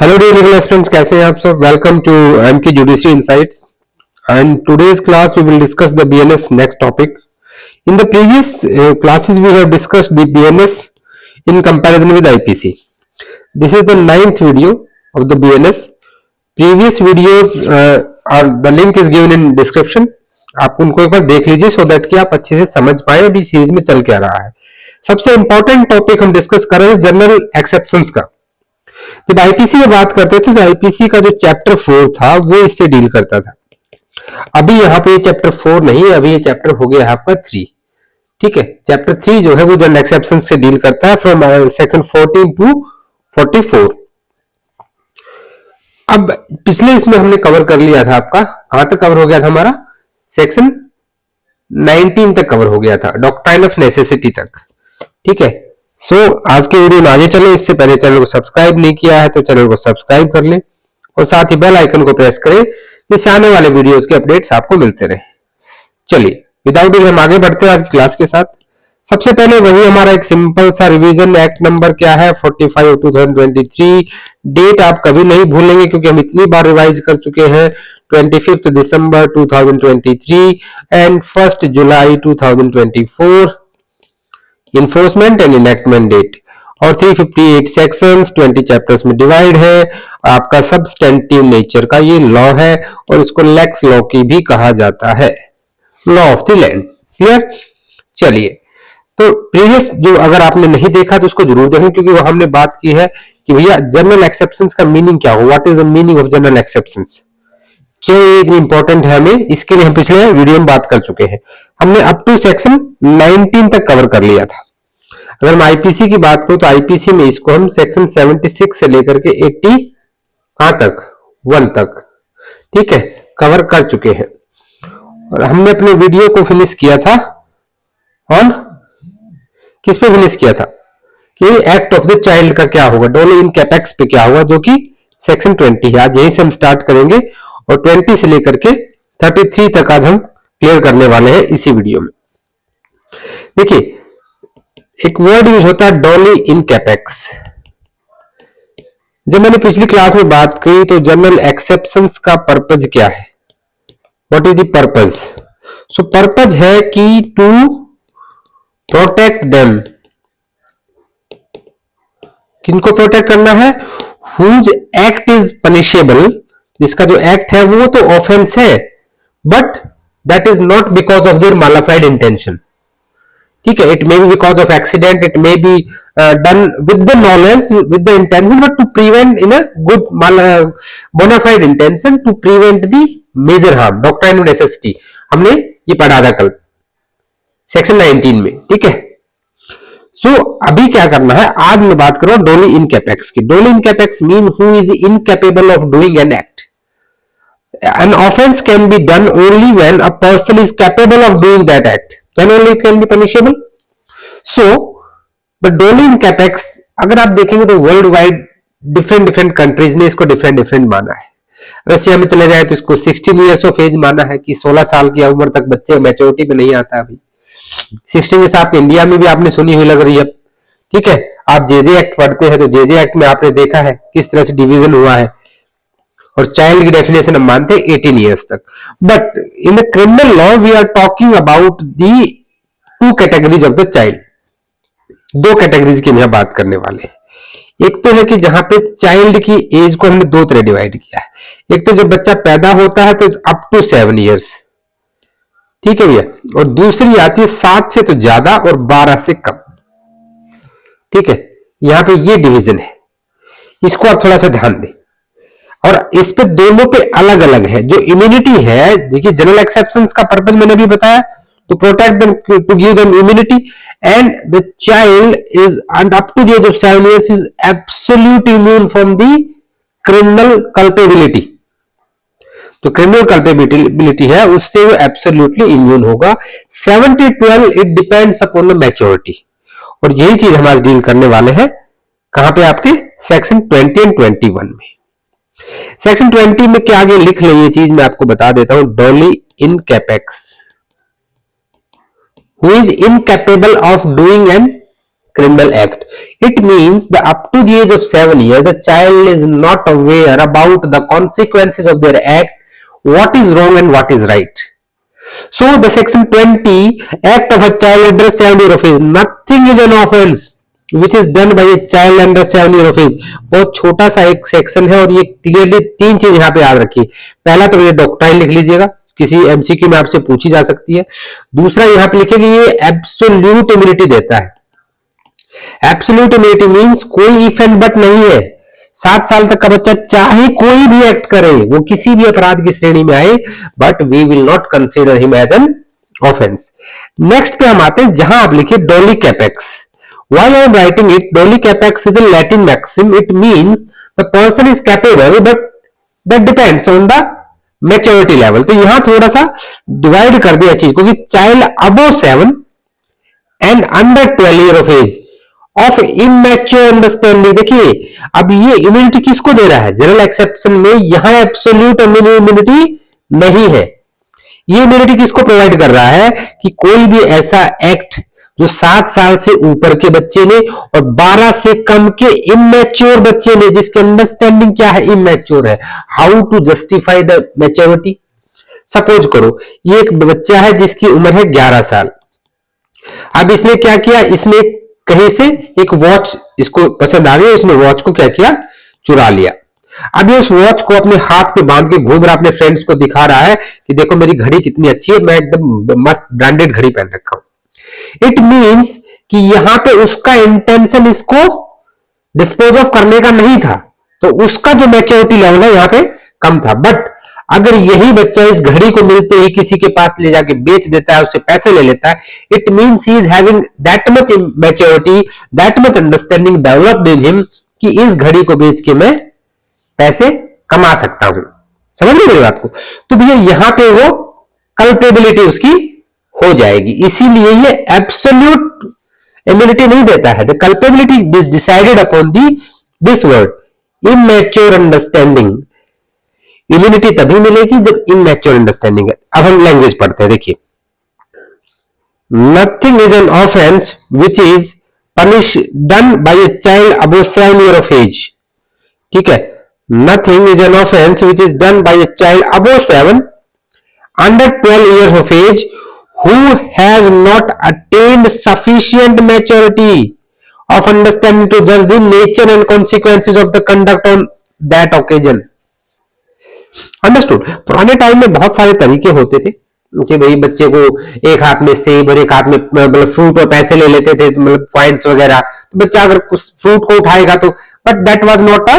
Hello dear legal aspirants, कैसे हैं आप सब? Welcome to MK judiciary insights and today's class we will discuss the BNS next topic. In the previous classes we have discussed the BNS in comparison with IPC. This is the 9th video of the BNS. Previous videos are the link is given in description. आप उनको एक बार देख लीजिए so that कि आप अच्छे से समझ पाए अभी सीरीज में चल क्या रहा है. सबसे इंपॉर्टेंट टॉपिक हम डिस्कस कर रहे हैं जनरल एक्सेप्शंस का. जब आईपीसी की बात करते थे तो आईपीसी का जो चैप्टर 4 था वो इससे डील करता था. अभी यहाँ पे चैप्टर 4 नहीं है, अभी ये चैप्टर हो गया है आपका 3. ठीक है, चैप्टर 3 जो है वो जनरल एक्सेप्शन से डील करता है फ्रॉम सेक्शन 14 टू 44. अब पिछले इसमें हमने कवर कर लिया था, आपका कहां तक कवर हो गया था हमारा? सेक्शन 19 तक कवर हो गया था, डॉक्ट्राइन ऑफ नेसेसिटी तक. ठीक है, आज के वीडियो में आगे चले. इससे पहले चैनल को सब्सक्राइब नहीं किया है तो चैनल को सब्सक्राइब कर लें और साथ ही बेल आइकन को प्रेस करें जिससे आने वाले वीडियोस के अपडेट्स आपको मिलते रहे. चलिए विदाउट डिले हम आगे बढ़ते हैं आज की क्लास के साथ. सबसे पहले वही हमारा एक सिंपल सा रिवीजन. एक्ट नंबर क्या है? 45 2023. डेट आप कभी नहीं भूलेंगे क्योंकि हम इतनी बार रिवाइज कर चुके हैं. 25 दिसंबर 2023 एंड 1 जुलाई 2024. इन्फोर्समेंट एंड इनेक्टमेंट डेट और 358 सेक्शंस 20 चैप्टर्स में डिवाइड है. आपका सब्सटेंटिव नेचर का ये लॉ है और इसको लेक्स लॉ की भी कहा जाता है, law of the land. Clear? चलिए, तो प्रीवियस जो अगर आपने नहीं देखा तो उसको जरूर देखें क्योंकि वो हमने बात की है कि भैया जनरल एक्सेप्शंस का मीनिंग क्या हो, what is the meaning of general exceptions, क्यों ये इतनी इंपॉर्टेंट है हमें, इसके लिए हम पिछले वीडियो में बात कर चुके हैं. हमने अप टू सेक्शन 19 तक कवर कर लिया था. अगर हम आईपीसी की बात करूं तो आईपीसी में इसको हम सेक्शन 76 से लेकर के 80 तक 1 तक, ठीक है, कवर कर चुके हैं. और हमने अपने वीडियो को फिनिश किया था और किस पे फिनिश किया था कि एक्ट ऑफ द चाइल्ड का क्या होगा, डोली इन कैपेक्स पे क्या होगा, जो कि सेक्शन 20 है. आज यहीं से हम स्टार्ट करेंगे और 20 से लेकर के 33 तक आज हम क्लियर करने वाले हैं इसी वीडियो में. देखिए, एक वर्ड यूज होता है डोली इन कैपेक्स. जब मैंने पिछली क्लास में बात की तो जनरल एक्सेप्शंस का पर्पज क्या है, what is the purpose? So purpose है कि टू प्रोटेक्ट देम. किनको प्रोटेक्ट करना है? हुज एक्ट इज पनिशेबल, जिसका जो एक्ट है वो तो ऑफेंस है but that is not because of their malafide intention. ठीक है, it may be because of accident, it may be done with the knowledge, with the intention, but to prevent in a good bonafide intention to prevent the major harm. Doctrine of necessity हमने ये पढ़ा था कल section 19 में. ठीक है, सो अभी क्या करना है, आज मैं बात कर रहा हूं डोली इन कैपेक्स की. Doli incapax mean who is incapable of doing an act. An offense can be done only when a person is capable of doing that act. Then only it can be punishable. So, the Dolly in capex, अगर आप देखेंगे तो world wide different different countries ने इसको different different माना है. Russia में चले जाए तो इसको 16 ईयर्स ऑफ एज माना है कि 16 साल की उम्र तक बच्चे मैच्योरिटी पे नहीं आता. अभी 16 ईयर्स आपके इंडिया में भी आपने सुनी हुई लग रही है. ठीक है, आप जेजे एक्ट पढ़ते हैं तो जेजे एक्ट में आपने देखा है किस तरह से डिवीजन हुआ है और चाइल्ड की डेफिनेशन हम मानते हैं 18 ईयर्स तक. But in the criminal law we are talking about the 2 categories of the child. 2 categories की हम बात करने वाले हैं. एक तो है कि जहां पे चाइल्ड की एज को हमने 2 तरह डिवाइड किया है. एक तो जब बच्चा पैदा होता है तो अप टू 7 ईयर्स, ठीक है भैया, और दूसरी आती है 7 से तो ज्यादा और 12 से कम. ठीक है, यहां पे ये डिवीजन है, इसको आप थोड़ा सा ध्यान दें. और इस पे दोनों पे अलग अलग है. जो इम्यूनिटी है, देखिए जनरल एक्सेप्शंस का पर्पस मैंने भी बताया, to protect them, to give them immunity, and the child is and up to the age of 7 years is absolute immune from the criminal culpability. तो क्रिमिनल कल्पेबिलिटी है उससे वो एब्सोल्युटली इम्यून होगा. 7 to 12 it depends upon the maturity. और यही चीज हम आज डील करने वाले हैं कहां पे? आपके सेक्शन 20 एंड 21 में. सेक्शन 20 में क्या आगे लिख ले, ये चीज मैं आपको बता देता हूं. Doli incapax, who is incapable of doing an criminal act. It means that up to the age of 7 years, the child is not aware about the consequences of their act, what is wrong and what is right. So the section 20, act of a child under 7 years of age, nothing is an offense which is done by a child under 7 years of age. बहुत छोटा सा एक section है और ये clearly तीन चीज यहाँ पे याद रखिए. पहला तो ये डॉक्ट्राइन लिख लीजिएगा, किसी एमसीक्यू में आपसे पूछी जा सकती है. दूसरा यहाँ पे लिखिए कि ये एब्सोल्यूट इम्यूनिटी देता है. एब्सोल्यूट इम्यूनिटी मींस कोई इफ एंड बट नहीं है. 7 साल तक का बच्चा चाहे कोई भी एक्ट करे, वो किसी भी अपराध की श्रेणी में आए, but we will not consider him as an offence. Next पे हम आते हैं जहां आप लिखिए doli capax. While I am writing it, Dolly capex is a Latin maxim. It means the person is capable, but that depends on the maturity level. तो यहां थोड़ा सा डिवाइड कर दिया चीज को कि child above 7 and under 12 year of age of immature understanding. देखिए अब ये इम्यूनिटी किसको दे रहा है? जनरल एक्सेप्शन में यहां एब्सोल्यूट इम्यूनिटी नहीं है. ये इम्यूनिटी किसको प्रोवाइड कर रहा है कि कोई भी ऐसा एक्ट जो 7 साल से ऊपर के बच्चे ने और 12 से कम के इमेच्योर बच्चे ने, जिसके अंडरस्टैंडिंग क्या है? इमेच्योर है. How to justify the maturity? Suppose करो ये एक बच्चा है जिसकी उम्र है 11 साल. अब इसने क्या किया? इसने कहीं से एक वॉच इसको पसंद आ गई, उसने वॉच को क्या किया? चुरा लिया. अब ये उस वॉच को अपने हाथ पे बांध के घूम रहा, अपने फ्रेंड्स को दिखा रहा है कि देखो मेरी घड़ी कितनी अच्छी है, मैं एकदम मस्त ब्रांडेड घड़ी पहन रखा हूं. इट मीन्स कि यहां पे उसका इंटेंशन इसको डिस्पोज ऑफ करने का नहीं था, तो उसका जो मैच्योरिटी लेवल है यहां पे कम था. बट अगर यही बच्चा इस घड़ी को मिलते ही किसी के पास ले जाके बेच देता है, उससे पैसे ले लेता है, it means he is having that much maturity, that much understanding developed in him कि इस घड़ी को बेच के मैं पैसे कमा सकता हूं. समझ रहे मेरी बात को? तो भैया यहां पे वो कल्पेबिलिटी उसकी हो जाएगी. इसीलिए ये एब्सोल्यूट इम्यूनिटी नहीं देता है. The culpability is decided upon this word immature understanding. Immunity तभी मिलेगी जब इमेच्योर अंडरस्टैंडिंग है. अब हम लैंग्वेज पढ़ते हैं. देखिए, nothing is an offence which is punish done by a child above 7 years of age. ठीक है, nothing is an offence which is done by a child above 7 under 12 years of age who has not attained sufficient maturity of understanding to judge the nature and consequences of the conduct on that occasion. Understood? पुराने time में बहुत सारे तरीके होते थे कि भाई बच्चे को एक हाथ में सेब और एक हाथ में मतलब फ्रूट और पैसे ले लेते थे, मतलब फाइन्स वगैरह. तो बच्चा अगर कुछ फ्रूट को उठाएगा तो, but that was not a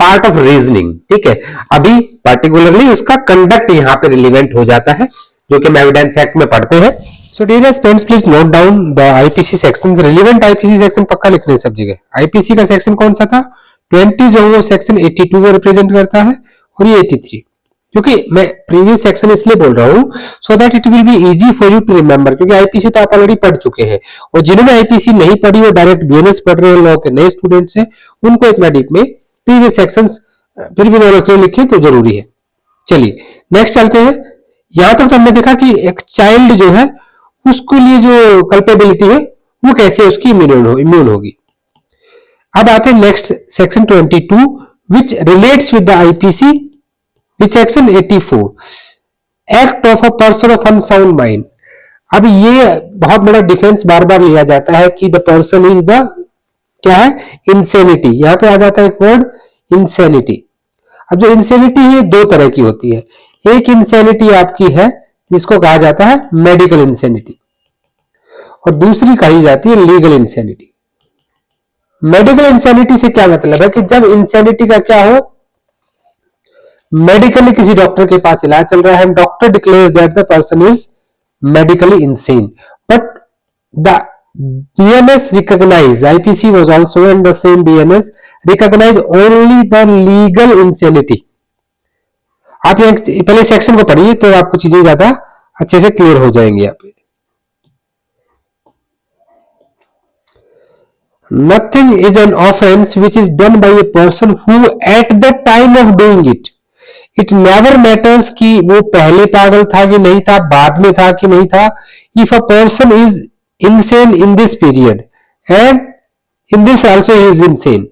part of reasoning. ठीक है, अभी पर्टिकुलरली उसका कंडक्ट यहां पे रिलेवेंट हो जाता है, जो कि हम एविडेंस एक्ट में पढ़ते हैं. So dear friends, please note down the IPC section. Relevant IPC section पक्का लिखने सब जगह. आईपीसी का सेक्शन कौन सा था? 20 जो वो सेक्शन 82 को रिप्रेजेंट करता है, और ये 83. क्योंकि मैं प्रीवियस सेक्शन इसलिए बोल रहा हूं so that it will be easy for you to remember, क्योंकि आईपीसी तो आप ऑलरेडी पढ़ चुके हैं, और जिन्होंने आईपीसी नहीं पढ़ी वो डायरेक्ट बीएनएस पढ़ रहे हैं, लॉ के नए स्टूडेंट्स हैं, उनको इतना डीप में प्रीवियस सेक्शंस फिर भी नॉलेज लिखे तो जरूरी है. चलिए नेक्स्ट चलते हैं. यहां तक तो हमने देखा कि एक चाइल्ड जो है उसके लिए जो कल्पेबिलिटी है वो कैसे उसकी इम्यून होगी. अब आते हैं next section 22 which relates with the IPC which section 84 act of a person of unsound mind. अब ये बहुत बड़ा डिफेंस बार बार लिया जाता है कि द पर्सन इज द क्या है? इंसेनिटी. यहां पे आ जाता है एक वर्ड इंसेनिटी. अब जो इंसेनिटी है दो तरह की होती है. एक इंसेनिटी आपकी है जिसको कहा जाता है मेडिकल इंसेनिटी, और दूसरी कही जाती है लीगल इंसेनिटी. मेडिकल इंसेनिटी से क्या मतलब है कि जब इंसेनिटी का क्या हो, मेडिकली किसी डॉक्टर के पास इलाज चल रहा है, doctor declares that the person is medically insane, but the BNS recognized, IPC was also and the same BNS recognize only the legal insanity. आप पहले सेक्शन को पढ़िए तो आपको चीजें ज्यादा अच्छे से क्लियर हो जाएंगी. यहाँ पे nothing is an offense which is done by a person who at the time of doing it never matters कि वो पहले पागल था कि नहीं था, बाद में था कि नहीं था. If a person is insane in this period and in this also he is insane.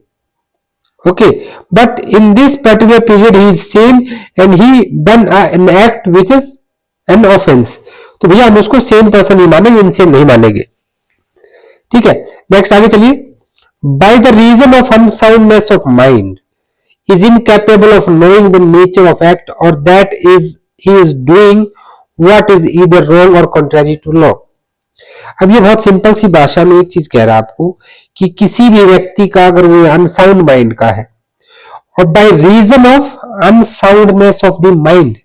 Okay, but in this particular period he is sane and he done an act which is an offense. तो भैया हम उसको same person नहीं मानेंगे, insane नहीं मानेंगे. ठीक है, नेक्स्ट आगे चलिए. By the reason of unsoundness of mind is incapable of knowing the nature of act or that is he is doing what is either wrong or contrary to law. अब ये बहुत simple सी भाषा में एक चीज कह रहा है आपको कि किसी भी व्यक्ति का अगर वो अनसाउंड माइंड का है और by reason of unsoundness of the mind,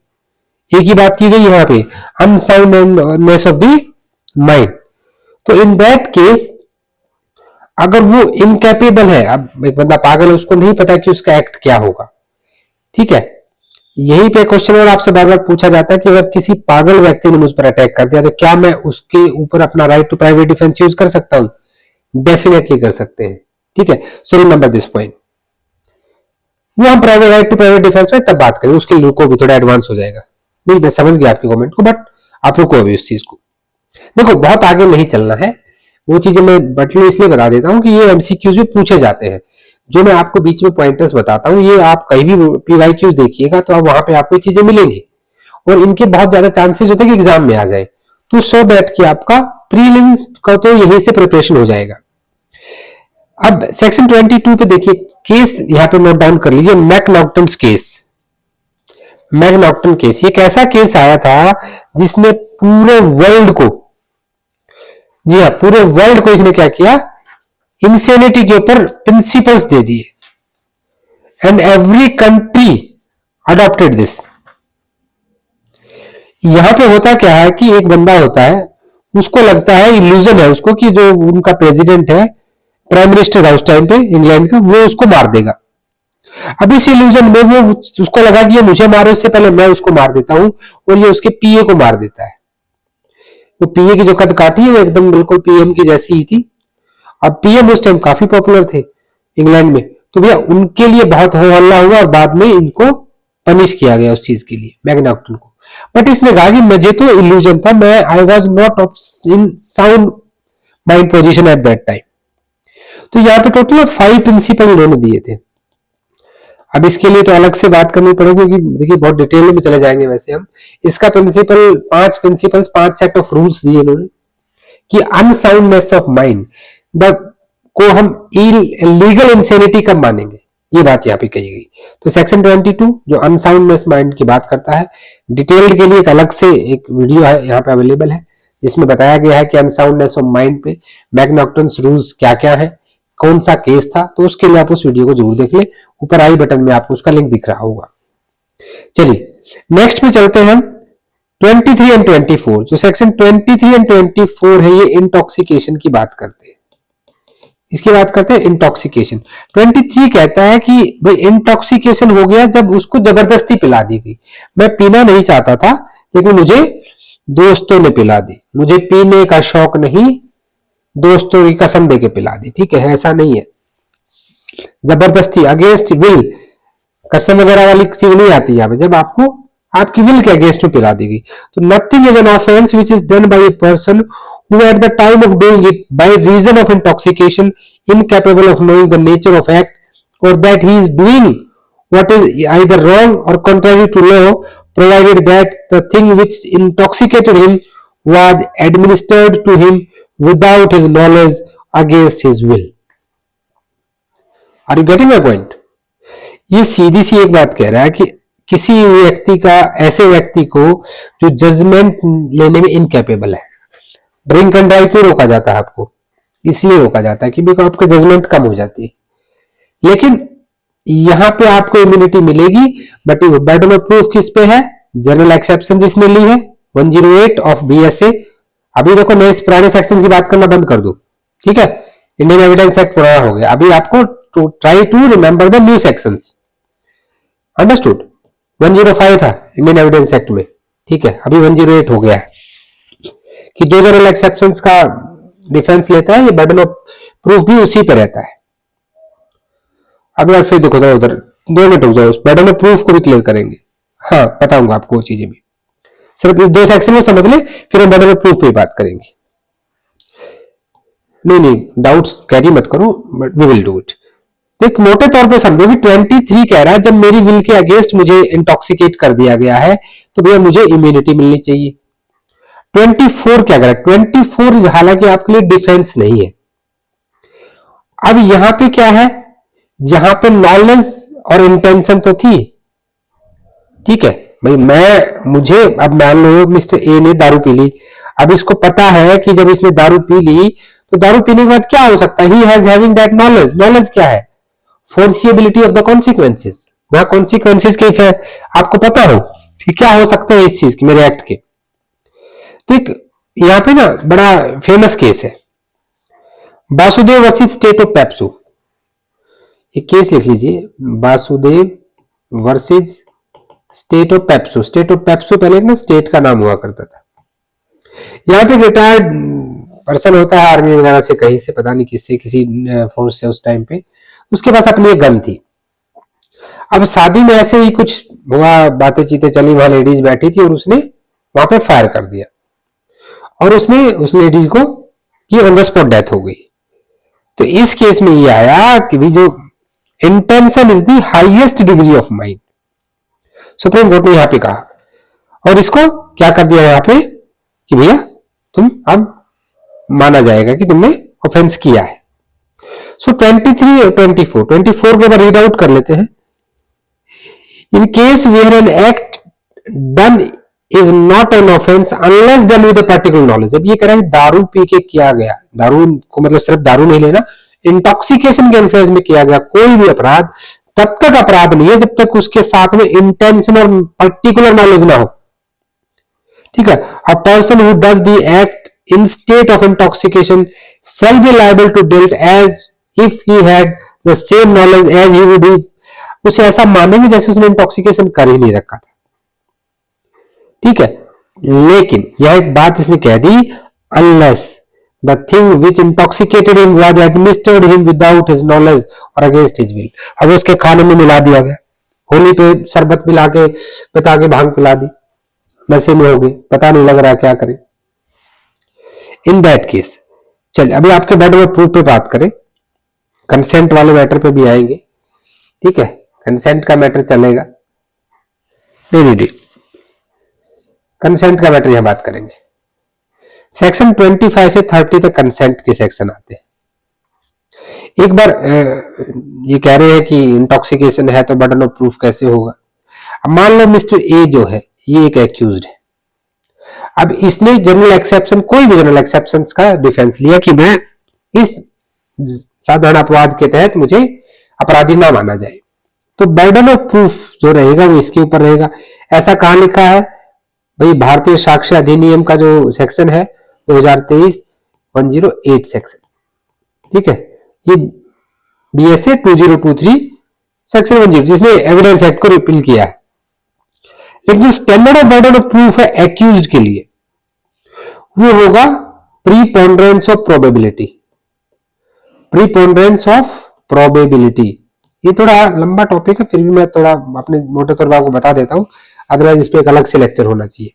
एक ही बात की गई यहां पे, अनसाउंडनेस ऑफ द माइंड. तो इन दैट केस अगर वो इनकैपेबल है, अब एक बंदा पागल है, उसको नहीं पता कि उसका एक्ट क्या होगा. ठीक है, यही पे क्वेश्चन और आपसे बार बार पूछा जाता है कि अगर किसी पागल व्यक्ति ने मुझ पर अटैक कर दिया तो क्या मैं उसके ऊपर अपना right to private defence use कर सकता हूं? डेफिनेटली कर सकते हैं. ठीक है, सो रिमेंबर दिस पॉइंट. वो हम private right to private defence में तब बात करेंगे, उसके लिए रुको, भी थोड़ा एडवांस हो जाएगा. नहीं, मैं समझ गया आपके कमेंट को, बट आप रुको अभी उस चीज को. देखो बहुत आगे नहीं चलना है, वो चीजें मैं बटले इसलिए बता देता हूं कि ये एमसीक्यूज में पूछे जाते हैं. जो मैं आपको बीच में पॉइंटर्स बताता हूं, ये आप कहीं भी पीवाईक्यूज देखिएगा तो वहां पे आपको चीजें मिलेंगी और इनके बहुत ज्यादा चांसेस होते हैं कि एग्जाम में आ जाए. तो सो दैट कि आपका प्रीलिम्स का तो यहीं से प्रिपरेशन हो जाएगा. अब सेक्शन 22 पे देखिए, केस यहां पे नोट डाउन कर लीजिए, मैकनॉक्टन्स केस. मैकनॉक्टन केस ये एक ऐसा केस आया था जिसने पूरे वर्ल्ड को, जी हाँ, पूरे वर्ल्ड को इसने क्या किया, इंसेनिटी के ऊपर प्रिंसिपल्स दे दिए and every country adopted this. यहां पे होता क्या है कि एक बंदा होता है, उसको लगता है, इल्यूजन है उसको कि जो उनका प्रेसिडेंट है, प्राइम मिनिस्टर था उस टाइम पे इंग्लैंड का, वो उसको मार देगा. अब इस इल्यूजन में वो उसको लगा कि ये मुझे मारे उससे पहले मैं उसको मार देता हूं, और ये उसके पीए को मार देता है. तो पीए की जो कद काटी है वो एकदम बिल्कुल पीएम की जैसी ही थी. अब पीएम उस टाइम काफी पॉपुलर थे इंग्लैंड में, तो भैया उनके लिए बहुत हो हल्ला हुआ और बाद में इनको पनिश किया गया उस चीज के लिए, मैकनॉक्टन को. बट इसने कहा कि मुझे तो इल्यूजन था, मैं I was not in sound mind position at that time. तो यहाँ पे टोटल 5 प्रिंसिपल इन्होंने दिए थे. अब इसके लिए तो अलग से बात करनी पड़ेगी क्योंकि देखिए बहुत डिटेल में चले जाएंगे वैसे हम. इसका principle 5 principles, 5 set of rules दिए इन्होंने कि अनसाउंडनेस ऑफ माइंड द को हम लीगल इंसेनिटी कब मानेंगे, ये बात यहाँ पे कही गई. तो सेक्शन 22 जो अनसाउंडनेस माइंड की बात करता है, डिटेल्ड के लिए एक अलग से एक वीडियो है यहाँ पे अवेलेबल है जिसमें बताया गया है कि अनसाउंडनेस ऑफ माइंड पे मैकनॉक्टन्स रूल्स क्या क्या है, कौन सा केस था. तो उसके लिए आप उस वीडियो को जरूर देख ले, ऊपर आई बटन में आपको उसका लिंक दिख रहा होगा. चलिए नेक्स्ट में चलते हैं हम 23 एंड 24. जो सेक्शन 23 एंड 24 है, ये इंटॉक्सिकेशन की बात करते हैं. इसकी बात करते हैं इंटॉक्सिकेशन. 23 कहता है कि भाई इंटॉक्सिकेशन हो गया जब उसको जबरदस्ती पिला दी गई. मैं पीना नहीं चाहता था लेकिन मुझे दोस्तों ने पिला दी, मुझे पीने का शौक नहीं, दोस्तों की कसम देके पिला दी. ठीक है, ऐसा नहीं है, जबरदस्ती अगेंस्ट विल, कसम वगैरह वाली चीज नहीं आती यहाँ पे, जब आपको आपकी विल के अगेंस्ट में पिला दी गई. तो nothing is an offence which is done by a person who at the time of doing it by reason of intoxication incapable of knowing the nature of act or that he is doing what is either wrong or contrary to law provided that the thing which intoxicated him was administered to him without his knowledge against his will. Are you getting my point? ये सीधी सी एक बात कह रहा है कि किसी व्यक्ति का, ऐसे व्यक्ति को जो जजमेंट लेने में इनकैपेबल है. ड्रिंक एंड ड्राइव क्यों रोका जाता है आपको? इसलिए रोका जाता है कि बिकॉज आपकी जजमेंट कम हो जाती है. लेकिन यहां पे आपको इम्यूनिटी मिलेगी, बट बर्डन ऑफ प्रूफ किस पे है? जनरल एक्सेप्शन जिसने ली है 108 ऑफ बीएसए. अभी देखो मैं इस पुराने सेक्शन की बात करना बंद कर दो. ठीक है, इंडियन एविडेंस एक्ट पुराना हो गया, अभी आपको try to remember the new sections. Understood? 105 था इंडियन एविडेंस एक्ट में. ठीक है, अभी 108 हो गया है कि जो जनरल एक्सेप्शंस का डिफेंस लेता है, ये बर्डन ऑफ प्रूफ भी उसी पे रहता है. अब यार फिर देखो उधर 2 मिनट हो जाए, उस बर्डन ऑफ प्रूफ को भी क्लियर करेंगे. हाँ, बताऊंगा आपको वो चीजें भी. सिर्फ इस 2 सेक्शन में समझ ले, फिर हम बर्डन ऑफ प्रूफ पे बात करेंगे. नहीं नहीं, डाउट्स कैरी मत करो, but we will do it. तो एक मोटे तौर पे समझो कि 23 कह रहा है जब मेरी विल के अगेंस्ट मुझे इंटॉक्सिकेट कर दिया गया है तो भैया मुझे इम्यूनिटी मिलनी चाहिए। 24 क्या कह रहा है, 24 हालांकि आपके लिए डिफेंस नहीं है। अब यहां पे क्या है, जहां पे नॉलेज और इंटेंशन तो थी, ठीक है भाई, मुझे अब मान लो मिस्टर ए ने दारू पी ली, अब इसको पता है कि जब इसने दारू पी ली तो दारू पीने के बाद क्या हो सकता है, he has having that knowledge. Knowledge क्या है, फोर्सिबिलिटी ऑफ द कॉन्सिक्वेंसेज, ना कॉन्सिक्वेंसेज के आपको पता हो कि क्या हो सकता है इस चीज के, मेरे एक्ट के। तो एक यहां पे ना बड़ा फेमस केस है, Vasudev versus state of PEPSU. एक केस लिख लीजिए, Vasudev versus state of PEPSU. State of PEPSU पहले ना स्टेट का नाम हुआ करता था। यहाँ पे रिटायर्ड पर्सन होता है आर्मी वगैरह से, कहीं से पता नहीं किससे, किसी फोर्स से उस टाइम पे, उसके पास अपनी एक गन थी। अब शादी में ऐसे ही कुछ हुआ, बातें चीतें चली, वहां लेडीज बैठी थी और उसने वहां पे फायर कर दिया और उसने उस लेडीज को की ऑन द स्पॉट डेथ हो गई। तो इस केस में ये आया कि भी जो intention is the highest degree of mind, supreme court ने यहां पे कहा, और इसको क्या कर दिया यहां पे कि भैया तुम अब माना जाएगा कि तुमने ऑफेंस किया है। सो 23 और 24 के बाद रीड आउट कर लेते हैं। In case where an act done is not an offence unless done with particular knowledge. अब ये कह रहा है दारू पी के किया गया, दारू को मतलब सिर्फ दारू नहीं लेना, इंटॉक्सिकेशन के इन्फ्लुएंस में किया गया कोई भी अपराध तब तक अपराध नहीं है जब तक उसके साथ में इंटेंशन और पर्टिकुलर नॉलेज ना हो, ठीक है। A person who does the act in state of intoxication shall be liable to dealt as if he had the same knowledge as he would if, उसे ऐसा मानेंगे जैसे उसने इंटॉक्सिकेशन कर ही नहीं रखा था, ठीक है। लेकिन यह एक बात इसने कह दी, unless the thing which intoxicated him was administered him without his knowledge or against his will। अब उसके खाने में मिला दिया गया, होली पे शरबत मिला के पिता के भांग पिला दी, नशे में हो गई, पता नहीं लग रहा क्या करे। इन दैट केस, चलिए अभी आपके बैटर में प्रूफ पे बात करें, कंसेंट वाले मैटर पे भी आएंगे, ठीक है। कंसेंट का मैटर चलेगा, नहीं, कंसेंट का मैटर यहां बात करेंगे। सेक्शन 25 से 30 तक कंसेंट के सेक्शन आते हैं। एक बार ये कह रहे हैं कि इंटॉक्सिकेशन है तो बर्डन ऑफ प्रूफ कैसे होगा। अब मान लो मिस्टर ए जो है ये एक एक्यूज्ड है, अब इसने जनरल एक्सेप्शन, कोई भी जनरल एक्सेप्शन का डिफेंस लिया कि मैं इस साधारण अपवाद के तहत मुझे अपराधी ना माना जाए, तो बर्डन ऑफ प्रूफ जो रहेगा वो इसके ऊपर रहेगा। ऐसा कहां लिखा है भाई, भारतीय साक्ष्य अधिनियम का जो सेक्शन है 2023 108 सेक्शन, ठीक है। ये BSA 2023 सेक्शन 10, जिसने एविडेंस एक्ट को रिपील किया है। लेकिन जो standard of burden of proof है एक्यूज्ड के लिए वो होगा preponderance of probability. Preponderance of probability ये थोड़ा लंबा टॉपिक है, फिर भी मैं थोड़ा अपने मोटे तौर पर आपको बता देता हूं, अदरवाइज इस पे एक अलग से लेक्चर होना चाहिए।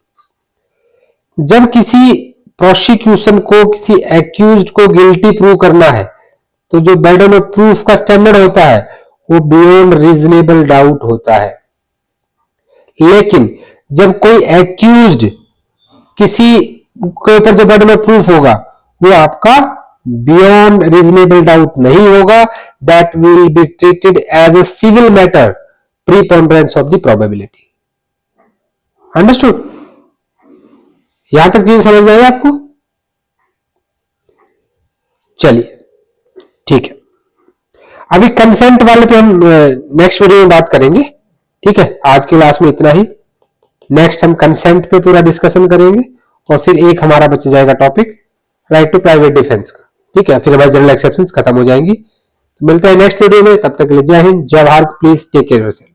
जब किसी प्रोसिक्यूशन को किसी एक्यूज्ड को गिल्टी प्रूव करना है तो जो बर्डन ऑफ प्रूफ का स्टैंडर्ड होता है वो बियॉन्ड रीजनेबल डाउट होता है। लेकिन जब कोई एक्यूज्ड किसी के ऊपर जो बर्डन ऑफ प्रूफ होगा वो आपका बियॉन्ड रीजनेबल डाउट नहीं होगा, that will be treated as a civil matter, preponderance of the probability. Understood? यहां तक चीज समझ में आई आपको? चलिए ठीक है, अभी कंसेंट वाले पे हम नेक्स्ट वीडियो में बात करेंगे, ठीक है। आज की क्लास में इतना ही, नेक्स्ट हम कंसेंट पे पूरा डिस्कशन करेंगे और फिर एक हमारा बच जाएगा topic right to private defence का, ठीक है। फिर हमारी जनरल एक्सेप्शंस खत्म हो जाएंगी। तो मिलते हैं नेक्स्ट वीडियो में, तब तक के लिए जय हिंद, जय Bharat. Please take care yourself.